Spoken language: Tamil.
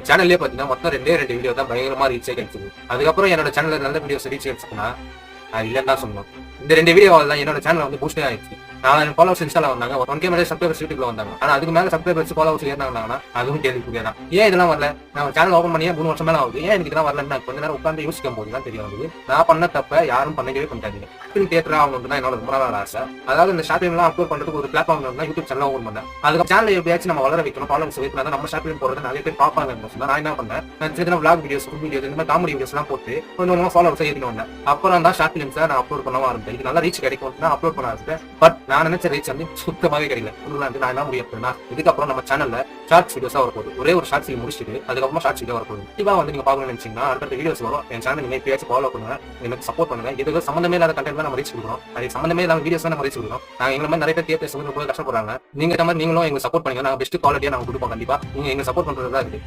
சேனல்லே பாத்தீங்கன்னா மொத்தம் 2 வீடியோ தான் பயங்கரமா ரீச் கிடைச்சது. அதுக்கப்புறம் என்னோட சேனல்ல நல்ல வீடியோஸ் ரீச் கிடைச்சுன்னா அது இல்லன்னு தான் சொல்லணும். இந்த 2 வீடியோவால தான் என்னோட சேனல் வந்து பூஸ்டே ஆயிடுச்சு. நான் ஃபாலோவர்ஸ் இன்ஸ்டால வந்தாங்க, 1K மேலே சப்ஸ்கிரைபர்ஸ் யூடியூப்ல வந்தாங்க. ஆனா அதுக்கு மேல சப்ஸ்கிரைபர்ஸ் ஃபாலோவர்ஸ் ஏறினாங்கன்னா அதுவும் கேள்விக்குரிய தான். ஏன் இதெல்லாம் வரல? நான் சேனல் ஓப்பன் பண்ணியே 3 வருஷம் மேல ஆகுது. ஏன் எனக்கு இதெல்லாம் வரலன்னு நான் கொஞ்ச நேரம் உட்காந்து யோசிக்கும் போது தான் தெரிய வந்தது. நான் பண்ண தப்ப யாரும் பண்ணிக்கவே பண்ணிட்டாங்க. தியேட்டர் ஆகணும்னு தான் என்னோட ரொம்ப நாள் ஆசை. அதாவது இந்த ஷார்ட் ஃபிலிம்லாம் அப்லோட் பண்றதுக்கு ஒரு பிளாட்ஃபார்ம் இருந்தா யூடியூப் சேனல் ஓப்பன் பண்ணேன். அதுக்கு சேனல் எப்படியாச்சும் நம்ம வளர வைக்கணும், ஃபாலோவர்ஸ் வைக்கணும், தான் நம்ம ஷார்ட் ஃபிலிம் போறது நிறைய பேர் பார்ப்பாங்க. நான் என்ன பண்ணேன், நான் சின்ன விளாக் வீடியோஸ், ஃபுட் வீடியோஸ், இந்த மாதிரி காமெடி வீடியோஸ் எல்லாம் போட்டு கொஞ்சம் ஃபாலோவர்ஸ் ஏற்றிட்டு வந்தேன். அப்புறம் தான் ஷார்ட் ஃபிலிம்ஸை நான் அப்லோட் பண்ணவும் ஆரம்பிச்சேன். இது நல்லா ரீச் கிடைக்கும் நான் அப்லோட் பண்ண ஆரம்பிச்சேன். பட் நான் நினைச்ச ரீச் வந்து சுத்தமாவே கிடைக்கல. நான் என்ன முடியும் அப்படின்னா, இதுக்கப்புறம் நம்ம சேனல்ல ஷார்ட்ஸ் வீடியோஸா வரப்போகுது. ஒரே ஒரு ஷார்ட் ஃபிலிம் முடிச்சுட்டு அதுக்கப்புறம் ஷார்ட்ஸ் வீடியோ வரப்போகுது. இவா வந்து நீங்க பார்க்கணும்னு நினைச்சீங்கன்னா அடுத்த வீடியோஸ் வரும். என் சேனல் நீங்க எப்பயாச்சும் ஃபாலோ பண்ணுங்க, எனக்கு சப்போர்ட் பண்ணுங்க. இதுக்கு சம்பந்தமே இல்லாத கண்டென்ட் நம்ம ரீச் கொடுக்குறோம். அது சம்பந்தமே இல்லாத வீடியோஸ் நம்ம ரீச் கொடுக்குறோம். நாங்க எங்களை மாதிரி நிறைய பேர் தியேட்டர்ஸ் வந்து ரொம்ப கஷ்டப்படுறாங்க. நீங்க மாதிரி நீங்களும் எங்களுக்கு சப்போர்ட் பண்ணுங்க. நாங்க பெஸ்ட் குவாலிட்டியா நாங்க கொடுப்போம். கண்டிப்பா நீங்க எங்க சப்போர்ட் பண்றதா இருக்கு.